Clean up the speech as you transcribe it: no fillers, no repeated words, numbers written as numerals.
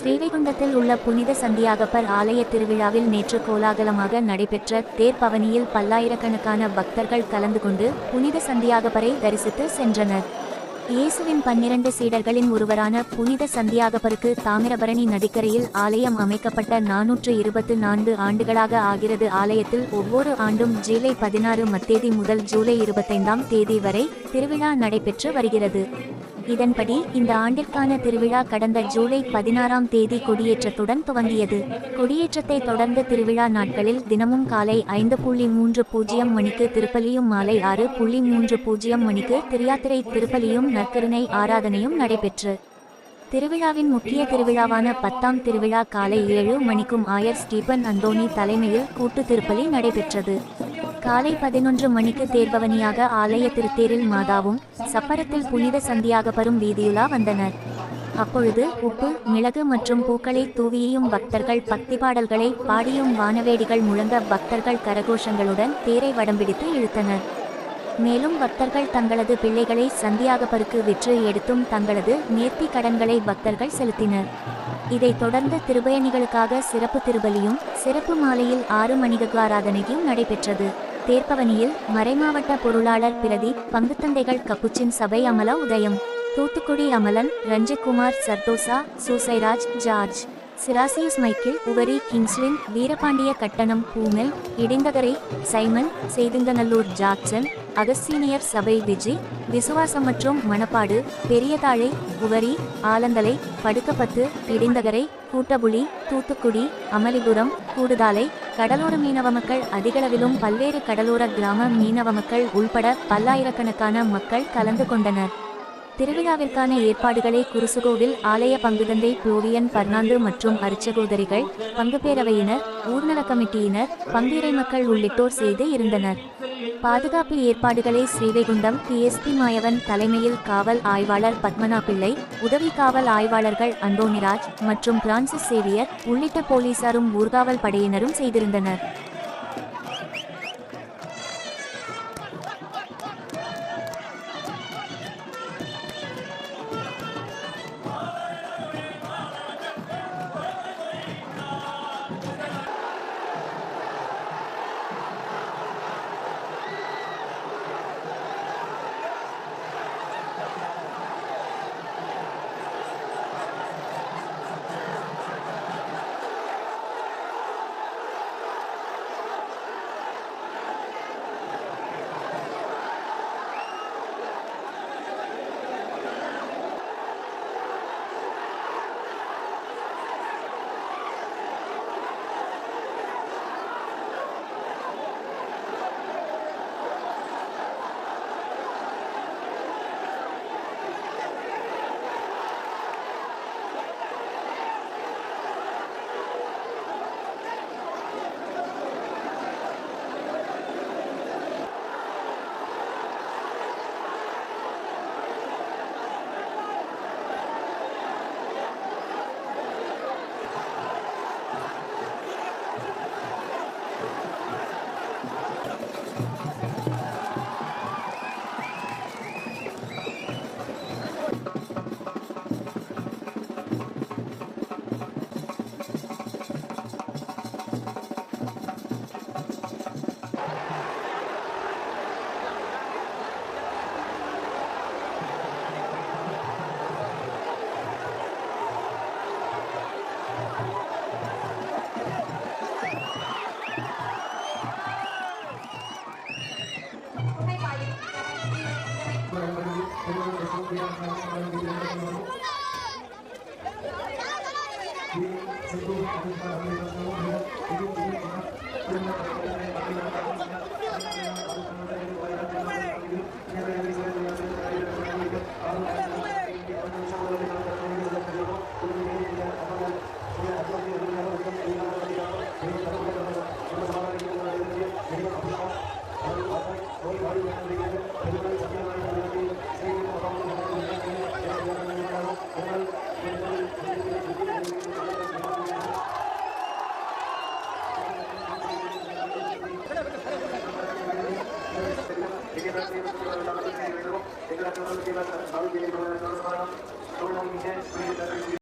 ஸ்ரீவைகுண்டத்தில் உள்ள புனித சந்தியாகப்பர் ஆலய திருவிழாவில் நேற்று கோலாகலமாக நடைபெற்ற தேர் பவனியில் பல்லாயிரக்கணக்கான பக்தர்கள் கலந்து கொண்டு புனித சந்தியாகப்பரை தரிசித்து சென்றனர். இயேசுவின் 12 சீடர்களின் ஒருவரான புனித சந்தியாகப்பருக்கு தாமிரபரணி நதிக்கரையில் ஆலயம் அமைக்கப்பட்ட 424 ஆண்டுகளாக ஆகிறது. ஆலயத்தில் ஒவ்வொரு ஆண்டும் ஜூலை 16 மத்தேதி முதல் ஜூலை 25 வரை திருவிழா நடைபெற்று வருகிறது. இதன்படி இந்த ஆண்டிற்கான திருவிழா கடந்த ஜூலை 16 கொடியேற்றத்துடன் துவங்கியது. கொடியேற்றத்தை தொடர்ந்து திருவிழா நாட்களில் தினமும் காலை 5:30 மணிக்கு திருப்பலியும் மாலை 6:30 மணிக்கு திருயாத்திரை திருப்பலியும் நற்கருணை ஆராதனையும் நடைபெற்று திருவிழாவின் முக்கிய திருவிழாவான 10ஆம் திருவிழா காலை 7 மணிக்கும் ஆயர் ஸ்டீபன் அந்தோனி தலைமையில் கூட்டு திருப்பலி நடைபெற்றது. காலை 11 மணிக்கு தேர்பவனியாக ஆலய திருத்தேரில் மாதாவும் சப்பரத்தில் புனித சந்தியாகப்பரும் வீதியுலா வந்தனர். அப்பொழுது உப்பு, மிளகு மற்றும் பூக்களை தூவியும் பக்தர்கள் பக்தி பாடல்களை பாடியும் வானவேடிகள் முழங்க பக்தர்கள் கரகோஷங்களுடன் தேரை வடம்பிடித்து இழுத்தனர். மேலும் பக்தர்கள் தங்களது பிள்ளைகளை சந்தியாகப்பருக்கு விற்று எடுத்தும் தங்களது நேர்த்தி கடன்களை பக்தர்கள் செலுத்தினர். இதைத் தொடர்ந்து திருப்பயணிகளுக்காக சிறப்பு திருபலியும் சிறப்பு மாலையில் 6 மணிக்கு ஆராதனையும் நடைபெற்றது. தேர்பவனியில் மறைமாவட்ட பொருளாளர் பிரதீப், பங்குத்தந்தைகள் கப்புச்சின் சபை அமலா உதயம், தூத்துக்குடி அமலன், ரஞ்சித்குமார் சர்தோசா, சூசைராஜ், ஜார்ஜ் சிராசியஸ், மைக்கேல், உவரி, கிங்ஸ்லின், வீரபாண்டிய கட்டணம், பூமெல், இடிந்தகரை, சைமன், செய்திங்கநல்லூர் ஜாக்சன், அகஸ்தீனியர் சபை விஜி, விசுவாசம் மற்றும் மணப்பாடு, பெரியதாழை, உவரி, ஆலந்தலை, படுக்கப்பத்து, இடிந்தகரை, கூட்டபுலி, தூத்துக்குடி, அமலிபுரம், கூடுதாலை, கடலோர மீனவ மக்கள் அதிகளவிலும் பல்வேறு கடலோர கிராம மீனவ மக்கள் உள்பட பல்லாயிரக்கணக்கான மக்கள் கலந்து கொண்டனர். திருவிழாவிற்கான ஏற்பாடுகளை குருசுகோவில் ஆலய பங்குதந்தை புளோவியன் பர்னாந்து மற்றும் அர்ச்சகோதரிகள், பங்குப்பேரவையினர், ஊர்நல கமிட்டியினர், பங்கிறை மக்கள் உள்ளிட்டோர் செய்து இருந்தனர். பாதுகாப்பு ஏற்பாடுகளை ஸ்ரீவைகுண்டம் PSP மாயவன் தலைமையில் காவல் ஆய்வாளர் பத்மநாபிள்ளை, உதவி காவல் ஆய்வாளர்கள் அந்தோனிராஜ் மற்றும் பிரான்சிஸ் சேவியர் உள்ளிட்ட போலீசாரும் ஊர்காவல் படையினரும் செய்திருந்தனர். Gracias.